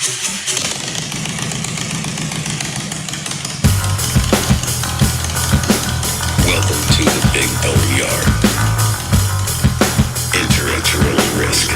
Welcome to the Big Boneyard. Enter at your own risk.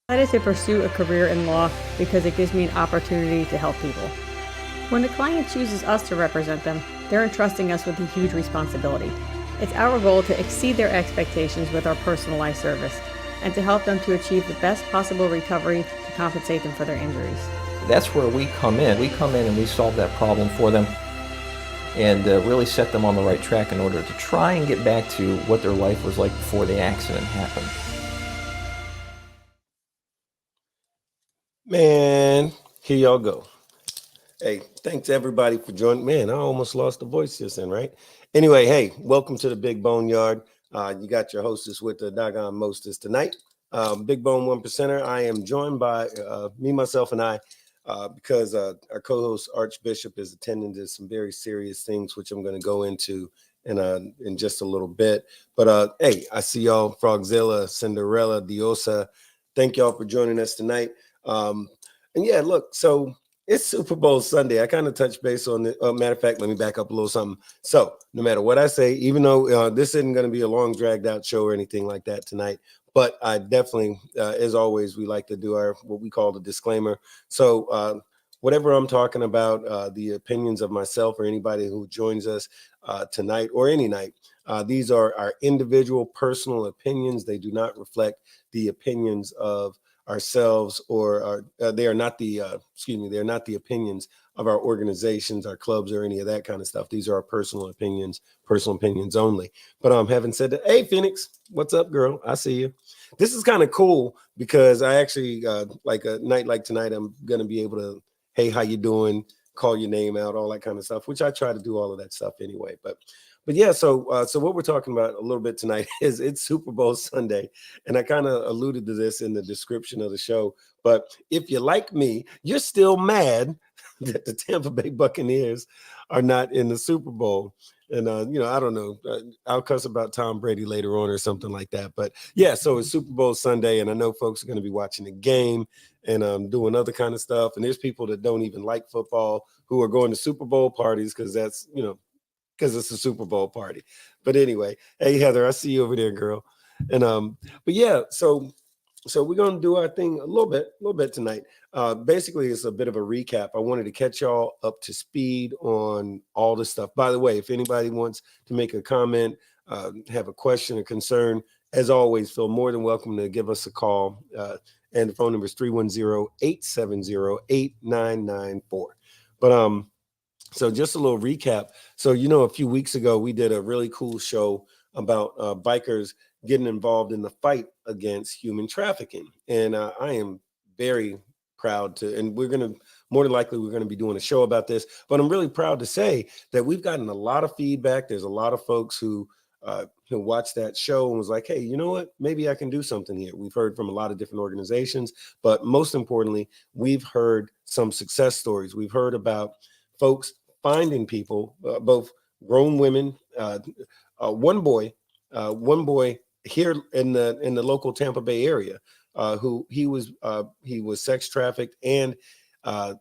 Decided to pursue a career in law because it gives me an opportunity to help people. When a client chooses us to represent them, they're entrusting us with a huge responsibility. It's our goal to exceed their expectations with our personalized service and to help them to achieve the best possible recovery to compensate them for their injuries. That's where we come in. We come in and we solve that problem for them and really set them on the right track in order to try and get back to what their life was like before the accident happened. Man, here y'all go. Hey, thanks everybody for joining. Man, I almost lost the voice just then, right? Anyway, hey, welcome to the Big Boneyard. You got your hostess with the doggone mostest tonight. Big Bone 1%er. I am joined by me, myself, and I because our co-host Archbishop is attending to some very serious things, which I'm going to go into in just a little bit. But hey, I see y'all, Frogzilla, Cinderella, Diosa. Thank y'all for joining us tonight. And yeah, look, so it's Super Bowl Sunday. I kind of touched base on it. Matter of fact, let me back up a little something. So no matter what I say, even though this isn't going to be a long dragged out show or anything like that tonight, but I definitely, as always, we like to do our what we call the disclaimer. So whatever I'm talking about, the opinions of myself or anybody who joins us tonight or any night, these are our individual personal opinions. They do not reflect the opinions of ourselves or they are not the they're not the opinions of our organizations, our clubs, or any of that kind of stuff. These are our personal opinions only. But having said that, hey Phoenix, what's up, girl? I see you. This is kind of cool because I actually like a night like tonight, I'm gonna be able to, hey, how you doing, call your name out, all that kind of stuff, which I try to do all of that stuff anyway. But yeah, so what we're talking about a little bit tonight is it's Super Bowl Sunday, and I kind of alluded to this in the description of the show. But if you're like me, you're still mad that the Tampa Bay Buccaneers are not in the Super Bowl. And I don't know, I'll cuss about Tom Brady later on or something like that. But yeah, so it's Super Bowl Sunday, and I know folks are going to be watching the game and doing other kind of stuff. And there's people that don't even like football who are going to Super Bowl parties because that's because it's a Super Bowl party. But anyway, hey Heather, I see you over there, girl. And but yeah, so we're gonna do our thing a little bit tonight. Basically, it's a bit of a recap. I wanted to catch y'all up to speed on all this stuff. By the way, if anybody wants to make a comment, have a question or concern, as always, feel more than welcome to give us a call. And the phone number is 310-870-8994. But so just a little recap. So, a few weeks ago, we did a really cool show about bikers getting involved in the fight against human trafficking. And I am very proud to, and more than likely, we're going to be doing a show about this, but I'm really proud to say that we've gotten a lot of feedback. There's a lot of folks who watched that show and was like, hey, you know what? Maybe I can do something here. We've heard from a lot of different organizations, but most importantly, we've heard some success stories. We've heard about folks finding people, both grown women, one boy here in the local Tampa Bay area, who he was sex trafficked and then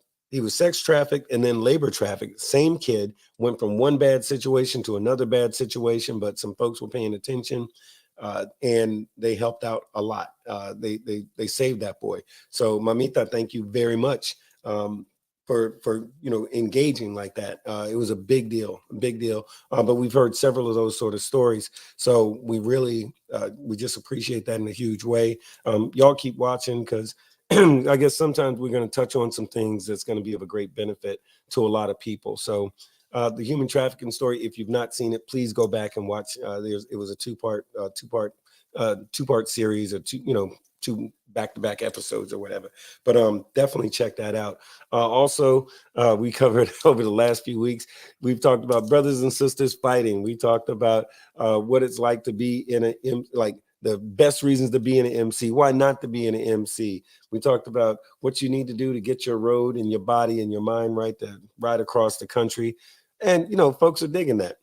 labor trafficked. Same kid went from one bad situation to another bad situation, but some folks were paying attention. And they helped out a lot. They saved that boy. So Mamita, thank you very much. engaging like that. It was a big deal, but we've heard several of those sort of stories, so we really we just appreciate that in a huge way. Y'all keep watching, because I guess sometimes we're going to touch on some things that's going to be of a great benefit to a lot of people. So the human trafficking story, if you've not seen it, please go back and watch. It was a two-part series, or two back-to-back episodes or whatever, but definitely check that out. Also, we covered over the last few weeks, we've talked about brothers and sisters fighting. We talked about what it's like to be like the best reasons to be in an MC, why not to be in an MC. We talked about what you need to do to get your road and your body and your mind right to ride across the country. And, folks are digging that.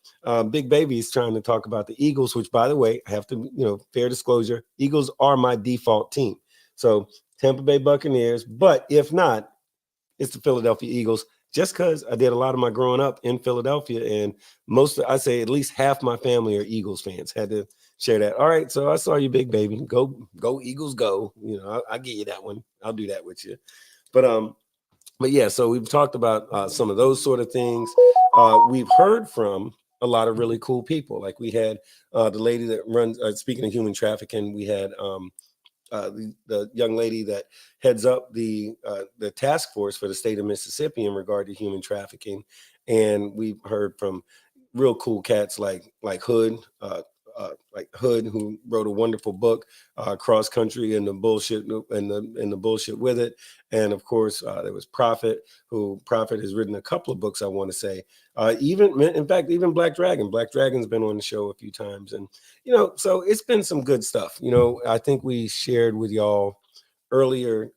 Big Baby is trying to talk about the Eagles, which, by the way, I have to, fair disclosure, Eagles are my default team. So Tampa Bay Buccaneers, but if not, it's the Philadelphia Eagles, just because I did a lot of my growing up in Philadelphia, and I say at least half my family are Eagles fans. Had to share that. All right, so I saw you, Big Baby. Go Eagles, go. I'll give you that one. I'll do that with you. But yeah, so we've talked about some of those sort of things. We've heard from a lot of really cool people. Like we had the lady that runs, speaking of human trafficking, we had the young lady that heads up the task force for the state of Mississippi in regard to human trafficking. And we've heard from real cool cats like Hood, who wrote a wonderful book, Cross Country and the Bullshit and the Bullshit with It. And of course, there was Prophet has written a couple of books, I want to say. Even Black Dragon. Black Dragon's been on the show a few times. And, so it's been some good stuff. I think we shared with y'all earlier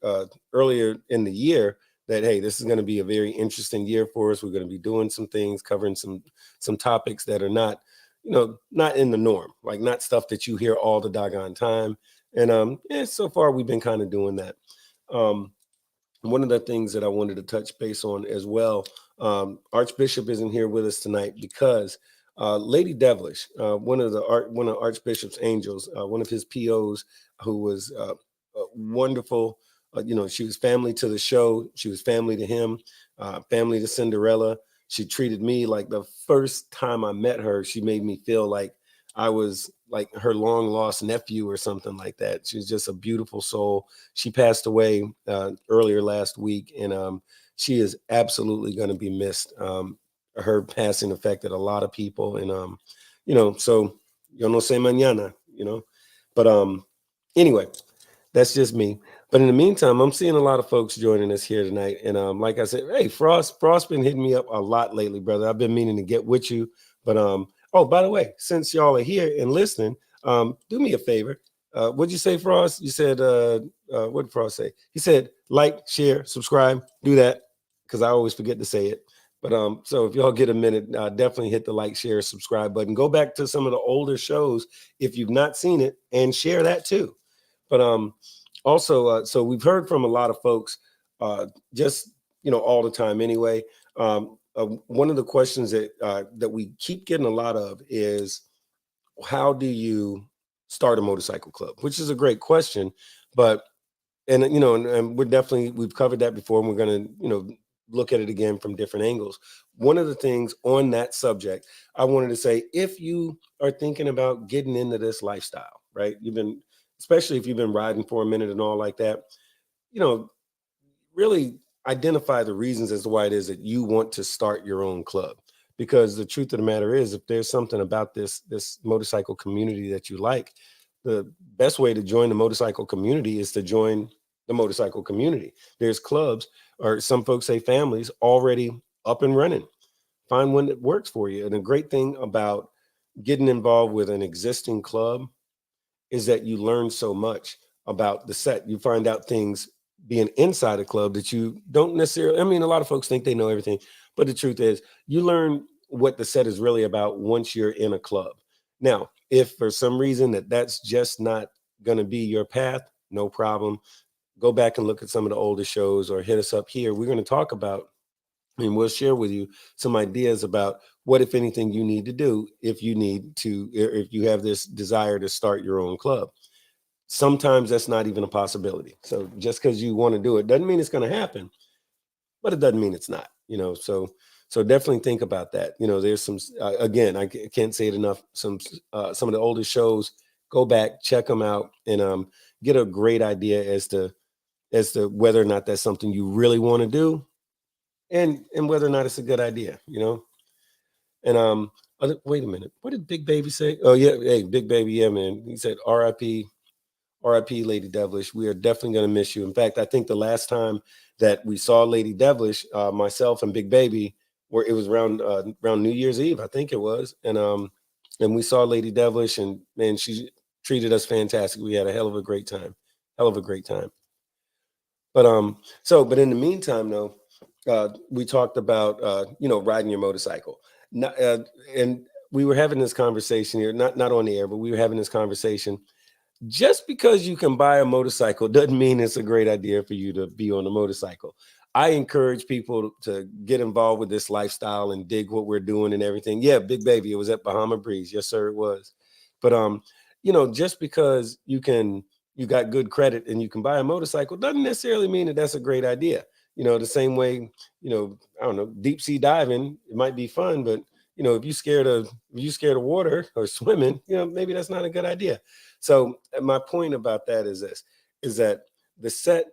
in the year that, hey, this is going to be a very interesting year for us. We're going to be doing some things, covering some topics that are not in the norm, like not stuff that you hear all the doggone time. And so far we've been kind of doing that. One of the things that I wanted to touch base on as well, Archbishop isn't here with us tonight because Lady Devilish, one of Archbishop's angels, one of his POs, who was wonderful. She was family to the show. She was family to him, family to Cinderella. She treated me like the first time I met her, she made me feel like I was like her long lost nephew or something like that. She was just a beautiful soul. She passed away earlier last week, and she is absolutely going to be missed. Her passing affected a lot of people, and so yo no sé mañana, but anyway, that's just me. But in the meantime, I'm seeing a lot of folks joining us here tonight. And like I said, hey, Frost been hitting me up a lot lately, brother. I've been meaning to get with you. But oh, by the way, since y'all are here and listening, do me a favor. What'd you say, Frost? You said, what did Frost say? He said, like, share, subscribe, do that, because I always forget to say it. But so if y'all get a minute, definitely hit the like, share, subscribe button. Go back to some of the older shows if you've not seen it, and share that too. But also, so we've heard from a lot of folks, just all the time. Anyway, one of the questions that we keep getting a lot of is, how do you start a motorcycle club? Which is a great question, but and we've covered that before, and we're going to look at it again from different angles. One of the things on that subject, I wanted to say, if you are thinking about getting into this lifestyle, right? Especially if you've been riding for a minute and all like that, really identify the reasons as to why it is that you want to start your own club. Because the truth of the matter is, if there's something about this motorcycle community that you like, the best way to join the motorcycle community is to join the motorcycle community. There's clubs, or some folks say families, already up and running. Find one that works for you. And the great thing about getting involved with an existing club is that you learn so much about the set. You find out things being inside a club that you don't necessarily, a lot of folks think they know everything, but the truth is you learn what the set is really about once you're in a club. Now, if for some reason that's just not going to be your path, no problem. Go back and look at some of the older shows, or hit us up here. We're going to talk about, and we'll share with you some ideas about what, if anything, you need to do if you have this desire to start your own club. Sometimes that's not even a possibility. So just because you want to do it doesn't mean it's going to happen. but it doesn't mean it's not, so definitely think about that. There's some, again, can't say it enough. Some of the older shows, go back, check them out, and get a great idea as to whether or not that's something you really want to do, and whether or not it's a good idea, And wait a minute, what did Big Baby say? Oh yeah, hey, Big Baby, yeah, man. He said, "R.I.P. R.I.P. Lady Devilish. We are definitely going to miss you." In fact, I think the last time that we saw Lady Devilish, myself and Big Baby, where it was around New Year's Eve, I think it was, and we saw Lady Devilish, and man, she treated us fantastic. We had a hell of a great time, hell of a great time. But in the meantime, though, we talked about riding your motorcycle. And we were having this conversation here, not on the air, but we were having this conversation. Just because you can buy a motorcycle doesn't mean it's a great idea for you to be on a motorcycle. I encourage people to get involved with this lifestyle and dig what we're doing and everything. Yeah, Big Baby, it was at Bahama Breeze. Yes, sir, it was. But just because you got good credit and you can buy a motorcycle doesn't necessarily mean that that's a great idea. The same way, I don't know, deep sea diving, it might be fun, but if you're scared of water or swimming, maybe that's not a good idea. So my point about that is that the set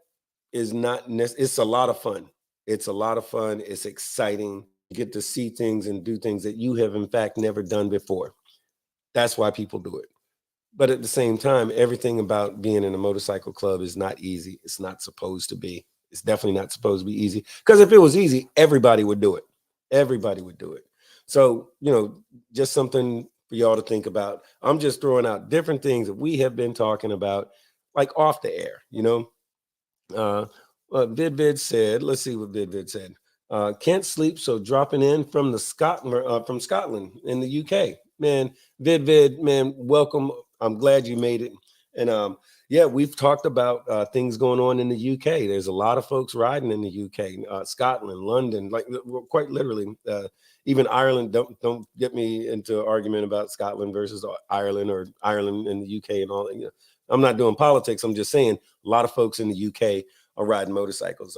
is not it's a lot of fun. It's a lot of fun. It's exciting. You get to see things and do things that you have in fact never done before. That's why people do it. But at the same time, everything about being in a motorcycle club is not easy. It's not supposed to be. It's definitely not supposed to be easy. Because if it was easy, everybody would do it. Everybody would do it. So, just something for y'all to think about. I'm just throwing out different things that we have been talking about, like off the air, Vidvid said, let's see what Vidvid said. Can't sleep, so dropping in from Scotland in the UK. Man, Vidvid, man, welcome. I'm glad you made it. And yeah, we've talked about things going on in the UK. There's a lot of folks riding in the UK, Scotland, London, like quite literally. Even Ireland. Don't get me into an argument about Scotland versus Ireland or Ireland and the UK and all that. I'm not doing politics. I'm just saying a lot of folks in the UK are riding motorcycles.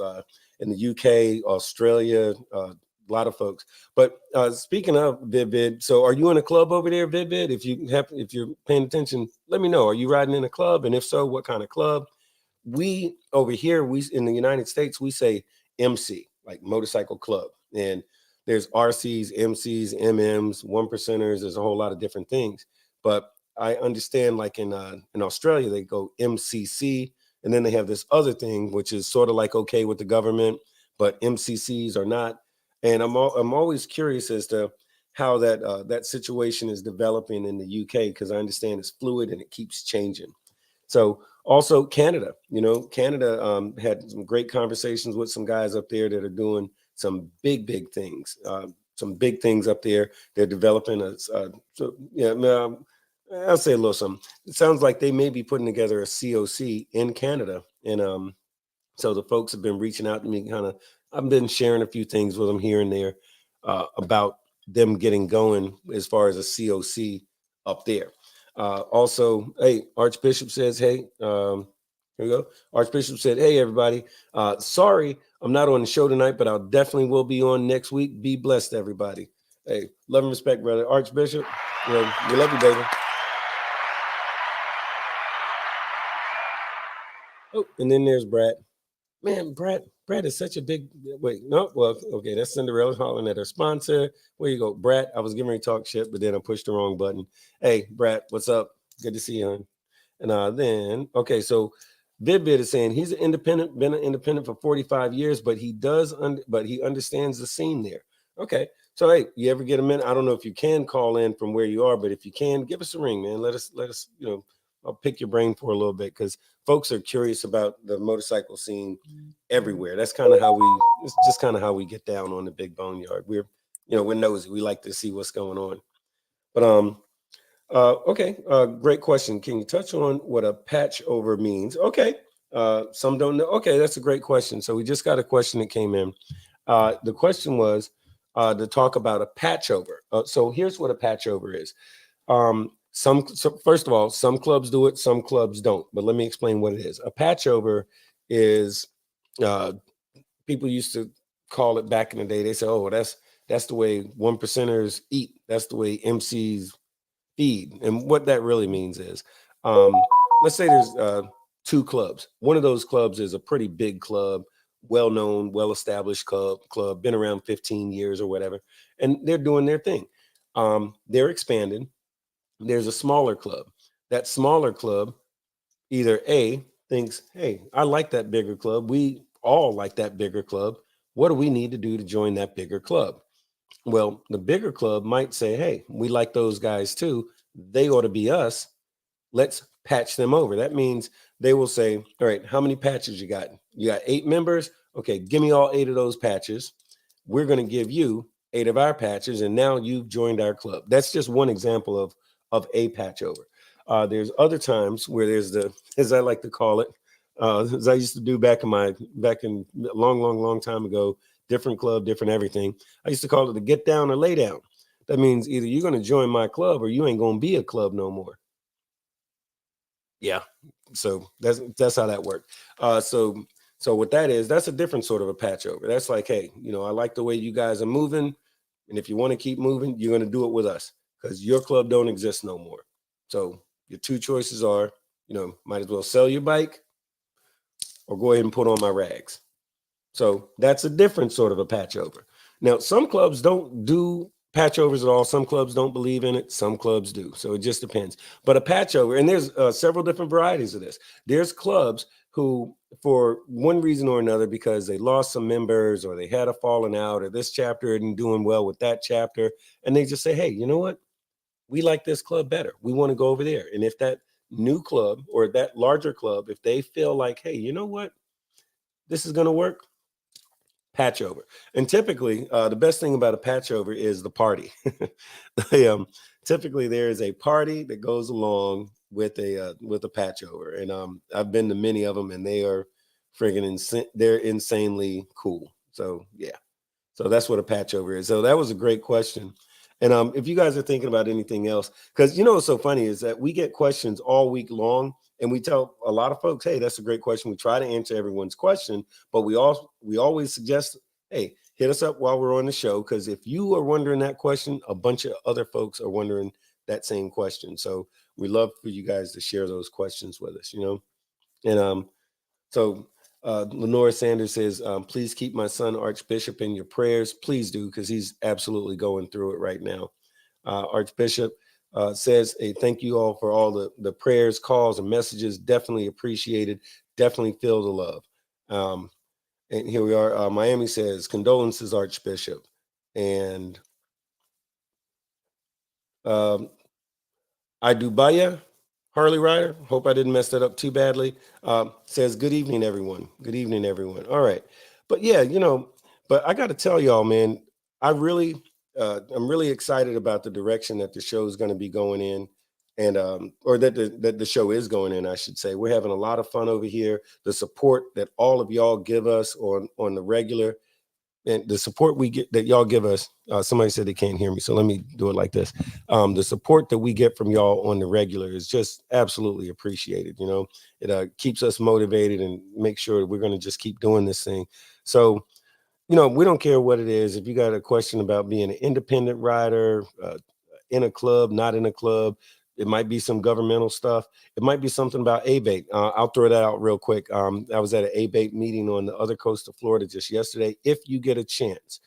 In the UK, Australia, a lot of folks. But speaking of Vidvid, so are you in a club over there, Vidvid? If you're paying attention, let me know. Are you riding in a club? And if so, what kind of club? We over here, in the United States, we say MC, like motorcycle club. And there's RCs, MCs, MMs, one percenters. There's a whole lot of different things. But I understand, like in Australia, they go MCC, and then they have this other thing, which is sort of like okay with the government, but MCCs are not. And I'm always curious as to how that situation is developing in the UK, because I understand it's fluid and it keeps changing. So also Canada, Canada had some great conversations with some guys up there that are doing some big things, up there. They're developing I'll say a little something. It sounds like they may be putting together a COC in Canada. And so the folks have been reaching out to me, I've been sharing a few things with them here and there about them getting going as far as a COC up there. Also, hey, Archbishop says, hey, here we go. Archbishop said, hey, everybody. Sorry, I'm not on the show tonight, but I definitely will be on next week. Be blessed, everybody. Hey, love and respect, brother. Archbishop, we love you, baby. Oh, and then there's Brad. Man, Brad is such a big, okay, that's Cinderella hollering at her sponsor. Where you go, Brad? I was getting ready to talk shit, but then I pushed the wrong button. Hey, Brad, what's up? Good to see you, hon. And then, okay, so Vidvid is saying he's been an independent for 45 years, but he understands the scene there. Okay, so hey, you ever get a minute? I don't know if you can call in from where you are, but if you can, give us a ring, man. Let us, I'll pick your brain for a little bit, because folks are curious about the motorcycle scene everywhere. That's kind of it's just kind of how we get down on the Big Boneyard. We're nosy. We like to see what's going on. But okay, great question. Can you touch on what a patchover means? Okay, some don't know. Okay, that's a great question. So we just got a question that came in. The question was to talk about a patchover. So here's what a patchover is. First of all, some clubs do it, some clubs don't. But let me explain what it is. A patchover is people used to call it back in the day. They say, oh, that's the way one percenters eat. That's the way MCs feed. And what that really means is, let's say there's 2 clubs. One of those clubs is a pretty big club, well-known, well-established club, been around 15 years or whatever, and they're doing their thing. They're expanding. There's a smaller club. That smaller club either A, thinks, hey, I like that bigger club. We all like that bigger club. What do we need to do to join that bigger club? Well, the bigger club might say, hey, we like those guys too. They ought to be us. Let's patch them over. That means they will say, all right, how many patches you got? You got 8 members? Okay, give me all 8 of those patches. We're going to give you 8 of our patches, and now you've joined our club. That's just one example of a patch over. There's other times where there's the, as I like to call it, as I used to do back in a long time ago, different club, different everything. I used to call it the get down or lay down. That means either you're going to join my club or you ain't going to be a club no more. Yeah. So that's how that worked. So what that is, that's a different sort of a patch over. That's like, hey, I like the way you guys are moving. And if you want to keep moving, you're going to do it with us because your club don't exist no more. So your 2 choices are, might as well sell your bike or go ahead and put on my rags. So that's a different sort of a patch over. Now, some clubs don't do patch overs at all. Some clubs don't believe in it. Some clubs do. So it just depends. But a patch over, and there's several different varieties of this. There's clubs who, for one reason or another, because they lost some members or they had a falling out or this chapter isn't doing well with that chapter, and they just say, hey, you know what? We like this club better. We want to go over there. And if that new club or that larger club, if they feel like, hey, you know what? This is going to work, patch over. And typically, the best thing about a patch over is the party. Typically, there is a party that goes along with a patch over, and I've been to many of them, and they are friggin' they're insanely cool. So yeah, so that's what a patch over is. So that was a great question. And if you guys are thinking about anything else, because what's so funny is that we get questions all week long. And we tell a lot of folks, hey, that's a great question. We try to answer everyone's question, but we always suggest, hey, hit us up while we're on the show. Because if you are wondering that question, a bunch of other folks are wondering that same question. So we love for you guys to share those questions with us, And so Lenora Sanders says, please keep my son Archbishop in your prayers. Please do, because he's absolutely going through it right now. Archbishop says, hey, thank you all for all the prayers, calls, and messages. Definitely appreciated. Definitely feel the love. And here we are. Miami says, condolences, Archbishop. And Idubaya, Harley Rider, hope I didn't mess that up too badly, says, good evening, everyone. Good evening, everyone. All right. But yeah, but I got to tell y'all, man, I'm really excited about the direction that the show is going to be going in, and or that the show is going in, I should say. We're having a lot of fun over here. The support that all of y'all give us on the regular, and the support we get that y'all give us. Somebody said they can't hear me, so let me do it like this. The support that we get from y'all on the regular is just absolutely appreciated. It keeps us motivated and make sure that we're going to just keep doing this thing. So we don't care what it is. If you got a question about being an independent rider, in a club, not in a club, it might be some governmental stuff. It might be something about Abate. I'll throw that out real quick. I was at an Abate meeting on the other coast of Florida just yesterday. If you get a chance,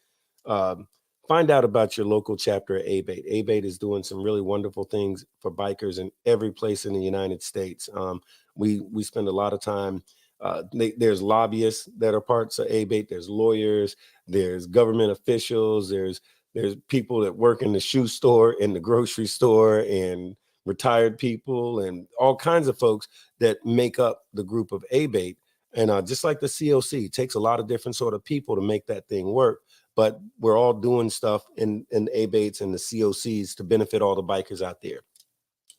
find out about your local chapter at Abate. Abate is doing some really wonderful things for bikers in every place in the United States. We spend a lot of time. There's lobbyists that are parts of Abate. There's lawyers. There's government officials. There's people that work in the shoe store, in the grocery store, and retired people, and all kinds of folks that make up the group of Abate. And just like the COC, it takes a lot of different sort of people to make that thing work. But we're all doing stuff in Abates and the COCs to benefit all the bikers out there.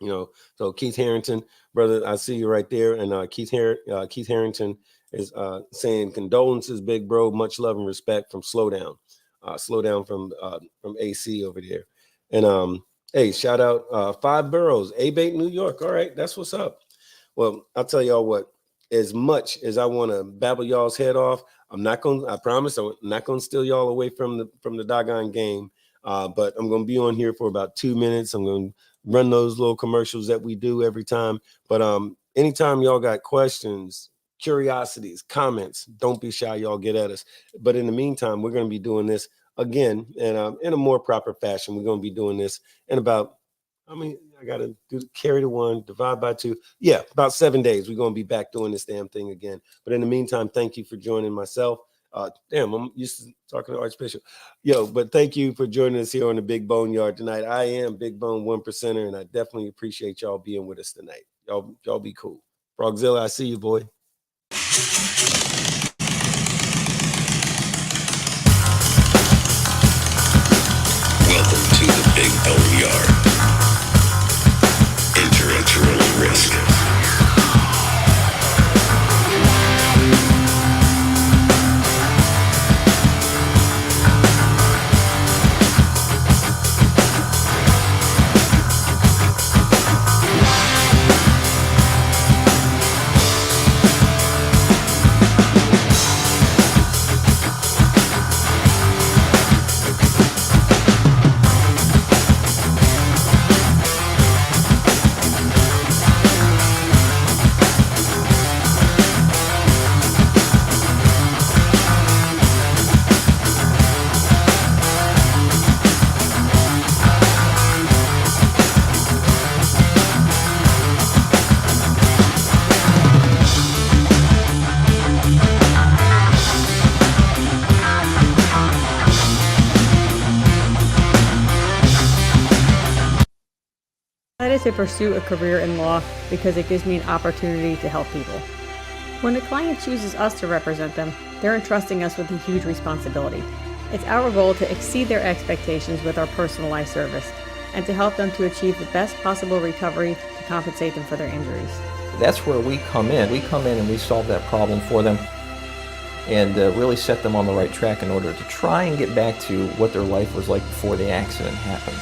So Keith Harrington, brother, I see you right there. And Keith Harrington is saying, condolences, big bro. Much love and respect from Slowdown. Slowdown from AC over there. And hey, shout out 5 Boroughs, Abate, New York. All right, that's what's up. Well, I'll tell y'all what, as much as I want to babble y'all's head off, I promise I'm not gonna steal y'all away from the doggone game. But I'm gonna be on here for about 2 minutes. I'm gonna run those little commercials that we do every time. But anytime y'all got questions, curiosities, comments, don't be shy, y'all get at us. But in the meantime, we're gonna be doing this again in a more proper fashion. We're gonna be doing this in about, I gotta carry the one, divide by two. Yeah, about 7 days. We're gonna be back doing this damn thing again. But in the meantime, thank you for joining myself. I'm used to talking to Archbishop. But thank you for joining us here on the Big Bone Yard tonight. I am Big Bone 1%er, and I definitely appreciate y'all being with us tonight. Y'all be cool. Frogzilla, I see you, boy. Welcome to the Big Bone Yard. Enter at your own risk. I decided to pursue a career in law because it gives me an opportunity to help people. When a client chooses us to represent them, they're entrusting us with a huge responsibility. It's our goal to exceed their expectations with our personalized service and to help them to achieve the best possible recovery to compensate them for their injuries. That's where we come in. We come in and we solve that problem for them and really set them on the right track in order to try and get back to what their life was like before the accident happened.